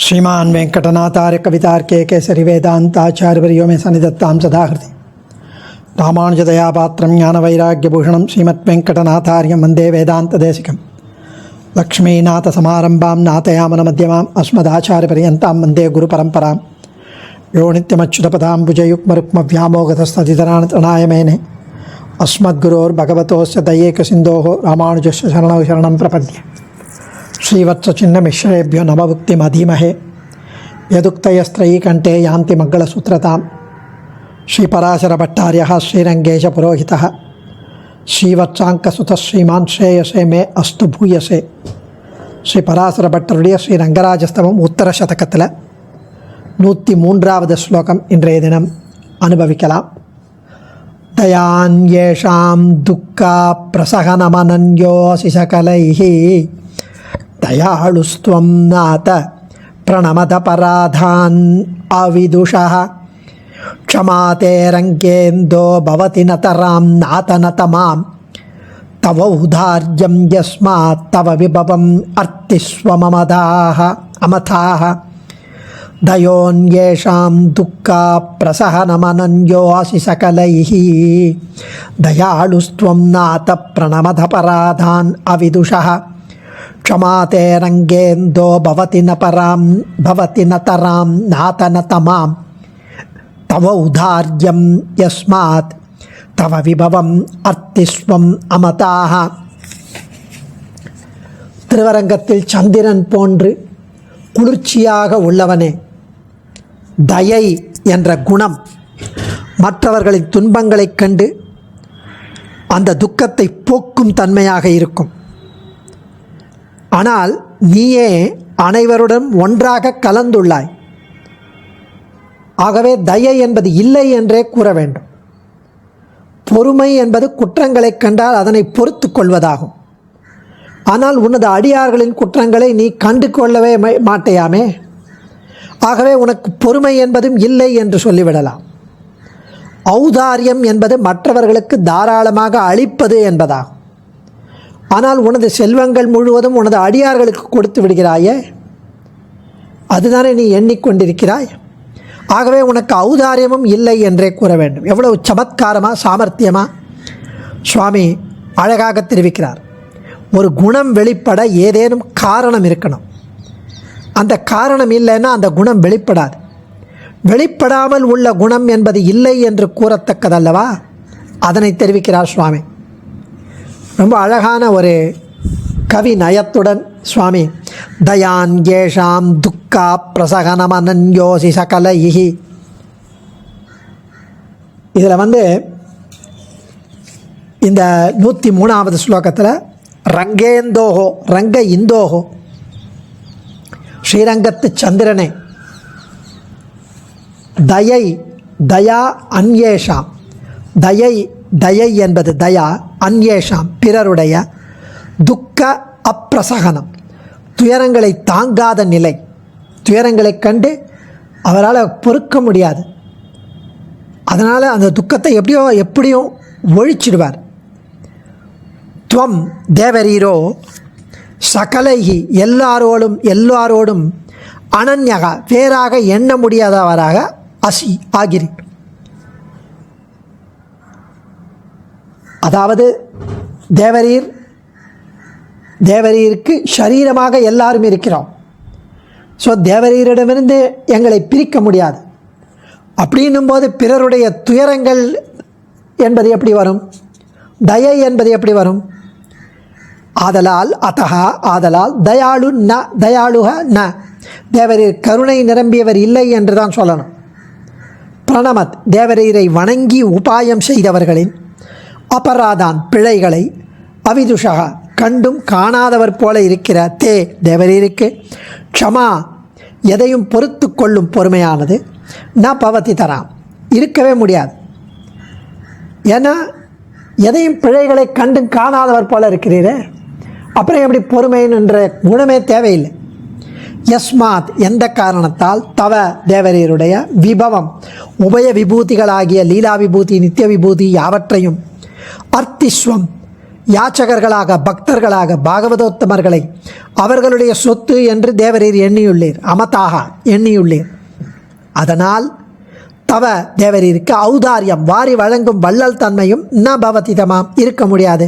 श्रीमान वेंकटनाथार्य कवितार्के केसरी वेदांताचार्यवर्यो मे सन्निधत्तां सदाहृति रामानुजदयापात्रं ज्ञानवैराग्यभूषणं श्रीमद्वेंकटनाथार्यं वन्दे वेदान्तदेशिकं लक्ष्मीनाथसमारम्भां नाथयामनमध्यमाम् अस्मदाचार्यपर्यन्तां वन्दे गुरुपरम्परां यो नित्यमच्युतपदाम्बुजयुग्मरुक्मव्यामोगतस्तदितराणतृणाय मेने अस्मद्गुरोर्भगवतोस्य दयैकसिन्धोः रामानुजस्य शरणौ शरणं प्रपद्ये श्रीवत्सचिन्नमिश्रेभ्यो नवभुक्तिमधीमहे यदुक्तयस्त्रयीकण्ठे यान्ति मङ्गलसूत्रतां श्रीपराशरभट्टार्यः श्रीरङ्गेशपुरोहितः श्रीवत्साङ्कसुतः श्रीमान् श्रेयसे मे अस्तु भूयसे श्रीपराशरभट्टरुடைய ஸ்ரீரங்கராஜஸ்தவம் உத்தர சதகத்தில் 103வது ஸ்லோகம் இன்றைய தினம் அனுபவிக்கலாம். தயான்யேஷாம் துக்கா பிரசகனமனன்யோசி சகலைஹ தயாளுஸ்த்வம் நாத பிரணமத பராதான் அவிதுஷः க்ஷமாதே ரங்கேந்தோ பவதி நதராம் நாதநதமாம் தவ உதார்யம் யஸ்மாத் தவ விபவம் அர்த்திஸ்வமமதாः அமதாः தயோன்யேஷாம் துக்கா பிரசஹனமனன்யோசி சகலைஹ தயாளுஸ்த்வம் நாத பிரணமத பராதான் அவிதுஷः க்ஷமாதே ரங்கேந்தோ பவதி நதராம் நாதநதமாம் தவ உதார்யம் யஸ்மாத் தவ விபவம் அர்த்திஸ்வம் அமதாः. திருவரங்கத்தில் சந்திரன் போன்று குளிர்ச்சியாக உள்ளவனே, தயை என்ற குணம் மற்றவர்களின் துன்பங்களைக் கண்டு அந்த துக்கத்தை போக்கும் தன்மையாக இருக்கும். ஆனால் நீயே அனைவருடன் ஒன்றாக கலந்துள்ளாய். ஆகவே தயை என்பது இல்லை என்றே கூற வேண்டும். பொறுமை என்பது குற்றங்களை கண்டால் அதனை பொறுத்து கொள்வதாகும். ஆனால் உனது அடியார்களின் குற்றங்களை நீ கண்டு கொள்ளவே மாட்டையாமே. ஆகவே உனக்கு பொறுமை என்பதும் இல்லை என்று சொல்லிவிடலாம். ஔதாரியம் என்பது மற்றவர்களுக்கு தாராளமாக அளிப்பது என்பதாகும். ஆனால் உனது செல்வங்கள் முழுவதும் உனது அடியார்களுக்கு கொடுத்து விடுகிறாயே, அதுதானே நீ எண்ணிக்கொண்டிருக்கிறாய். ஆகவே உனக்கு ஔதாரியமும் இல்லை என்றே கூற வேண்டும். எவ்வளவு சமத்காரமாக சாமர்த்தியமாக சுவாமி அழகாக தெரிவிக்கிறார். ஒரு குணம் வெளிப்பட ஏதேனும் காரணம் இருக்கணும். அந்த காரணம் இல்லைன்னா அந்த குணம் வெளிப்படாது. வெளிப்படாமல் உள்ள குணம் என்பது இல்லை என்று கூறத்தக்கதல்லவா, அதனை தெரிவிக்கிறார் சுவாமி. ரொம்ப அழகான ஒரு கவி நயத்துடன் சுவாமி தயான் ஏஷாம் துக்கா பிரசகனமனன்யோசி சகலைஹ, இதில் இந்த 103வது ஸ்லோகத்தில் ரங்கேந்தோஹோ ரங்க இந்தோஹோ ஸ்ரீரங்கத்து சந்திரனே, தயை தயா அன்யேஷாம், தயை என்பது தயா, அன்யேஷாம் பிறருடைய, துக்க அப்பிரசகனம் துயரங்களை தாங்காத நிலை, துயரங்களை கண்டு அவரால் பொறுக்க முடியாது. அதனால் அந்த துக்கத்தை எப்படியும் ஒழிச்சிடுவார். துவம் தேவரீரோ சகலைஹி எல்லாரோடும் அனன்யக வேறாக எண்ண முடியாதவராக அசி ஆகிறீர். அதாவது தேவரீருக்கு சரீரமாக எல்லாரும் இருக்கிறோம். ஸோ தேவரீரிடமிருந்து எங்களை பிரிக்க முடியாது. அப்படின்னும் போது பிறருடைய துயரங்கள் என்பது எப்படி வரும்? தயை என்பது எப்படி வரும்? ஆதலால் தயாளுக ந, தேவரீர் கருணை நிரம்பியவர் இல்லை என்று தான் சொல்லணும். பிரணமத் தேவரீரை வணங்கி உபாயம் செய்தவர்களின், அபராதான் பிழைகளை, அவிதுஷக கண்டும் காணாதவர் போல இருக்கிற தே தேவரீருக்கு, க்ஷமா எதையும் பொறுத்து கொள்ளும் பொறுமையானது, ந பவதி தராம் இருக்கவே முடியாது. ஏன்னா எதையும் பிழைகளை கண்டும் காணாதவர் போல இருக்கிறீரே, அப்புறம் எப்படி பொறுமைன்ற குணமே தேவையில்லை. யஸ்மாத் எந்த காரணத்தால், தவ தேவரீருடைய, விபவம் உபய விபூதிகளாகிய லீலா விபூதி நித்திய விபூதி யாவற்றையும், அர்த்திஸ்வம் யாச்சகர்களாக பக்தர்களாக பாகவதோத்தமர்களை அவர்களுடைய சொத்து என்று தேவரீர் எண்ணியுள்ளீர், அமதாக எண்ணியுள்ளீர். அதனால் தவ தேவரீருக்கு ஔதாரியம் வாரி வழங்கும் வள்ளல் தன்மையும் ந பவதிதமாம் இருக்க முடியாது.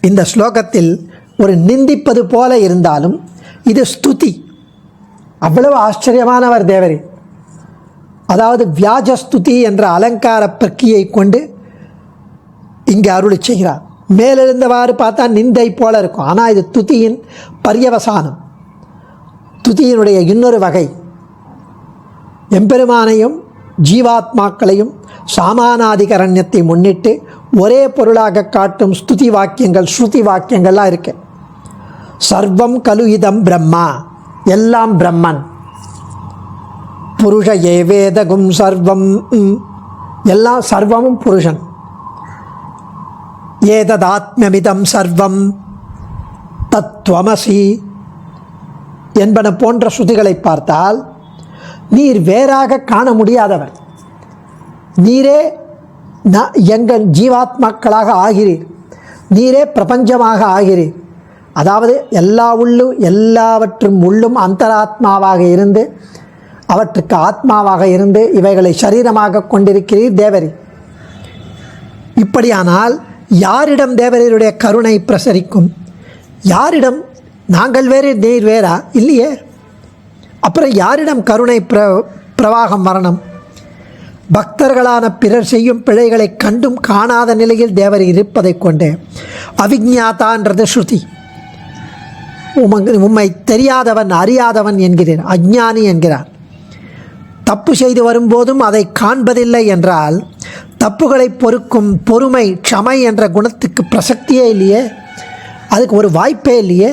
இந்த ஸ்லோகத்தில் ஒரு நிந்திப்பது போல இருந்தாலும் இது ஸ்துதி. அவ்வளவு ஆச்சரியமானவர் தேவரீர். அதாவது வியாஜஸ்துதி என்ற அலங்கார பிரக்கியை கொண்டு இங்கே அருளி செய்கிறார். மேலெழுந்தவாறு பார்த்தா நிந்தை போல இருக்கும், ஆனால் இது துதியின் பர்யவசானம், துதியினுடைய இன்னொரு வகை. எம்பெருமானையும் ஜீவாத்மாக்களையும் சாமானாதிகரண்யத்தை முன்னிட்டு ஒரே பொருளாக காட்டும் ஸ்துதி வாக்கியங்கள், ஸ்ருதி வாக்கியங்கள்லாம் இருக்கு. சர்வம் கலு இதம் பிரம்மா, எல்லாம் பிரம்மன். புருஷ ஏவேதகும் சர்வம், எல்லாம் சர்வமும் புருஷன். ஏததாத்மியமிதம் சர்வம் தத்வமசி என்பன போன்ற ஸ்ருதிகளை பார்த்தால் நீர் வேறாக காண முடியாதவர். நீரே எங்கள் ஜீவாத்மாக்களாக ஆகிறீர், நீரே பிரபஞ்சமாக ஆகிறீர். அதாவது எல்லாவற்றும் உள்ளும் அந்தராத்மாவாக இருந்து அவற்றுக்கு ஆத்மாவாக இருந்து இவைகளை சரீரமாக கொண்டிருக்கிறீர் தேவரி. இப்படியானால் யாரிடம் தேவரீருடைய கருணை பிரசரிக்கும்? யாரிடம்? நாங்கள் வேறு நீர் வேறா? இல்லையே. அப்புறம் யாரிடம் கருணை பிரவாகம் வரணும்? பக்தர்களான பிறர் செய்யும் பிழைகளை கண்டும் காணாத நிலையில் தேவர் இருப்பதை கொண்டு அவிஜ்ஞாதான்றது ஸ்ருதி. உம்மை தெரியாதவன் அறியாதவன் என்கிறீர், அஞ்ஞானி என்கிறார். தப்பு செய்து வரும்போதும் அதை காண்பதில்லை என்றால் தப்புகளை பொறுக்கும் பொறுமை க்ஷமை என்ற குணத்துக்கு பிரசக்தியே இல்லையே, அதுக்கு ஒரு வாய்ப்பே இல்லையே.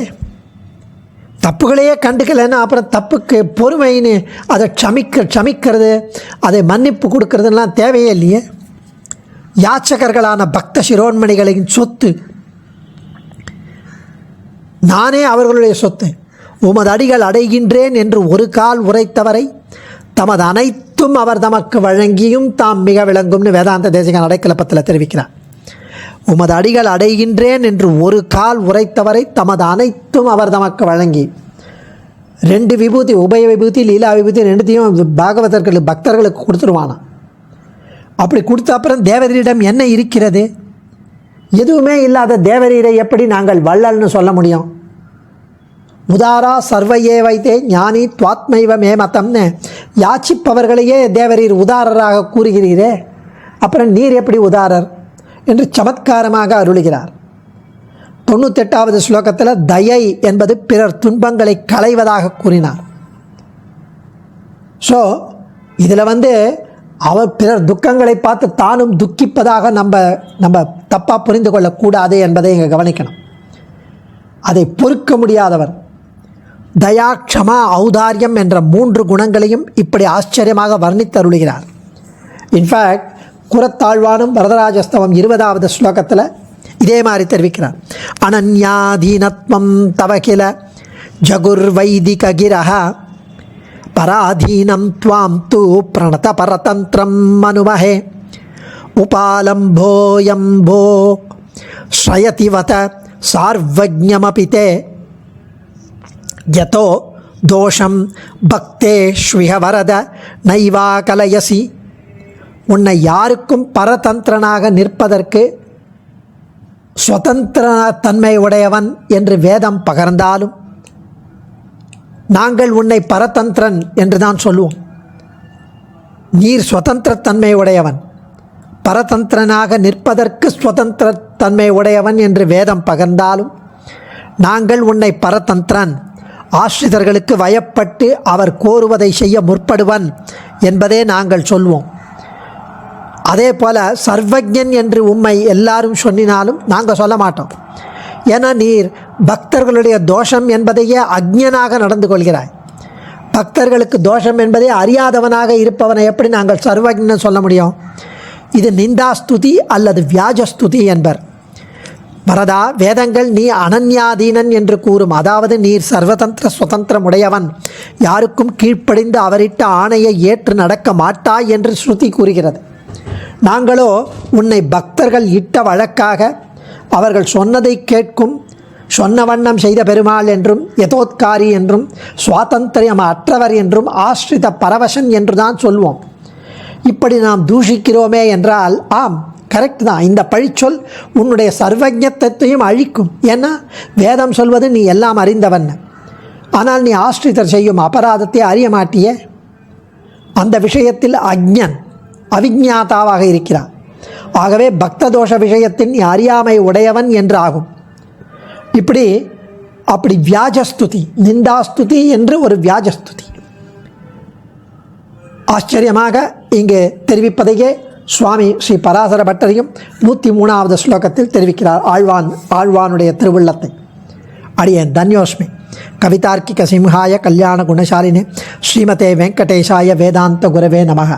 தப்புகளையே கண்டுக்கலைன்னா அப்புறம் தப்புக்கு பொறுமைன்னு அதை க்ஷமிக்கிறது, அதை மன்னிப்பு கொடுக்கறதுலாம் தேவையே இல்லையே. யாச்சகர்களான பக்த சிரோன்மணிகளின் சொத்து நானே அவர்களுடைய சொத்து. உமது அடிகள் அடைகின்றேன் என்று ஒரு கால் உரைத்தவரை தமது அனைத்தும் அவர் தமக்கு வழங்கியும் தாம் மிக விளங்கும்னு வேதாந்த தேசிகன் அடைக்கலப்பத்தில் தெரிவிக்கிறார். உமது அடிகள் அடைகின்றேன் என்று ஒரு கால் உரைத்தவரை தமது அனைத்தும் அவர் தமக்கு வழங்கி, ரெண்டு விபூதி, உபய விபூதி லீலா விபூதி ரெண்டுத்தையும் பாகவதர்களுக்கு பக்தர்களுக்கு கொடுத்துருவானா. அப்படி கொடுத்த அப்புறம் தேவரீரிடம் என்ன இருக்கிறது? எதுவுமே இல்லாத தேவரீரை எப்படி நாங்கள் வள்ளல்னு சொல்ல முடியும்? உதாரா சர்வையே வைத்தே ஞானி துவாத்மைவ மே மதம்னு யாச்சிப்பவர்களையே தேவரீர் உதாரராக கூறுகிறீரே, அப்புறம் நீர் எப்படி உதாரர் என்று சமத்காரமாக அருளுகிறார். 98வது ஸ்லோகத்தில் தயை என்பது பிறர் துன்பங்களை களைவதாக கூறினார். ஸோ இதில் அவர் பிறர் துக்கங்களை பார்த்து தானும் துக்கிப்பதாக நம்ம தப்பாக புரிந்து கொள்ளக்கூடாது என்பதை இங்கே கவனிக்கணும். அதை பொறுக்க முடியாதவர். தயா க்ஷமா ஔதாரியம் என்ற 3 குணங்களையும் இப்படி ஆச்சரியமாக வர்ணித்தருளுகிறார். இன்ஃபேக்ட் குரத்தாழ்வானும் வரதராஜஸ்தவம் 20வது ஸ்லோகத்தில் இதே மாதிரி தெரிவிக்கிறார். அனன்யாதீனத்வம் தவகில ஜகுர்வைதிகிரஹ பராதீனம் துவாம் தூ பிரணத பரதந்திரம் மனுமஹே உபாலம்போயம்போ ஸ்ரயதிவத சார்வஜ்ஞமபிதே யதோ தோஷம் பக்தேஷ்விஹ வரத நைவா கலயசி. உன்னை யாருக்கும் பரதந்திரனாக நிற்பதற்கு சுதந்திர தன்மை உடையவன் என்று வேதம் பகர்ந்தாலும் நாங்கள் உன்னை பரதந்திரன் என்று தான் சொல்லுவோம். நீர் சுதந்திர தன்மை உடையவன், பரதந்திரனாக நிற்பதற்கு சுதந்திர தன்மை உடையவன் என்று வேதம் பகர்ந்தாலும் நாங்கள் உன்னை பரதந்திரன், ஆசிரியர்களுக்கு வயப்பட்டு அவர் கோருவதை செய்ய முற்படுவன் என்பதே நாங்கள் சொல்வோம். அதே போல் சர்வஜன் என்று உம்மை எல்லாரும் சொன்னினாலும் நாங்கள் சொல்ல மாட்டோம். ஏன்னா நீர் பக்தர்களுடைய தோஷம் என்பதையே அக்ஞனாக நடந்து கொள்கிறாய். பக்தர்களுக்கு தோஷம் என்பதை அறியாதவனாக இருப்பவனை எப்படி நாங்கள் சர்வஜன் சொல்ல முடியும்? இது நிந்தாஸ்துதி அல்லது வியாஜஸ்துதி என்பர். வரதா, வேதங்கள் நீ அனன்யாதீனன் என்று கூறும், அதாவது நீர் சர்வதந்திர சுதந்திரம் உடையவன், யாருக்கும் கீழ்ப்படிந்து அவரிட்ட ஆணையை ஏற்று நடக்க மாட்டாய் என்று ஸ்ருதி கூறுகிறது. நாங்களோ உன்னை பக்தர்கள் இட்ட வழக்காக அவர்கள் சொன்னதை கேட்கும், சொன்ன வண்ணம் செய்த பெருமாள் என்றும், யதோத்காரி என்றும், சுவாதந்திரியம் அற்றவர் என்றும், ஆஸ்ரித பரவசன் என்று தான் சொல்வோம். இப்படி நாம் தூஷிக்கிறோமே என்றால் ஆம், கரெக்ட் தான். இந்த பழிச்சொல் உன்னுடைய சர்வஜத்தையும் அழிக்கும். ஏன்னா வேதம் சொல்வது நீ எல்லாம் அறிந்தவன். ஆனால் நீ ஆஸ்ரிதர் செய்யும் அபராதத்தை அறிய மாட்டியே. அந்த விஷயத்தில் அஞ்ஞன், அவிஞாதாவாக இருக்கிறார். ஆகவே பக்ததோஷ விஷயத்தின் நீ அறியாமை உடையவன் என்று ஆகும். அப்படி வியாஜஸ்துதி, நிந்தாஸ்துதி என்று ஒரு வியாஜஸ்துதி ஆச்சரியமாக இங்கு தெரிவிப்பதையே சுவாமி ஸ்ரீ பராசர பட்டரையும் 103வது ஸ்லோகத்தில் தெரிவிக்கிறார். ஆழ்வானுடைய திருவுள்ளத்தை. அடியேன் தன்யோஸ்மி. கவிதார்க்கிக சிம்ஹாய கல்யாண குணசாலினே ஸ்ரீமதே வெங்கடேஷாய வேதாந்த குரவே நமக.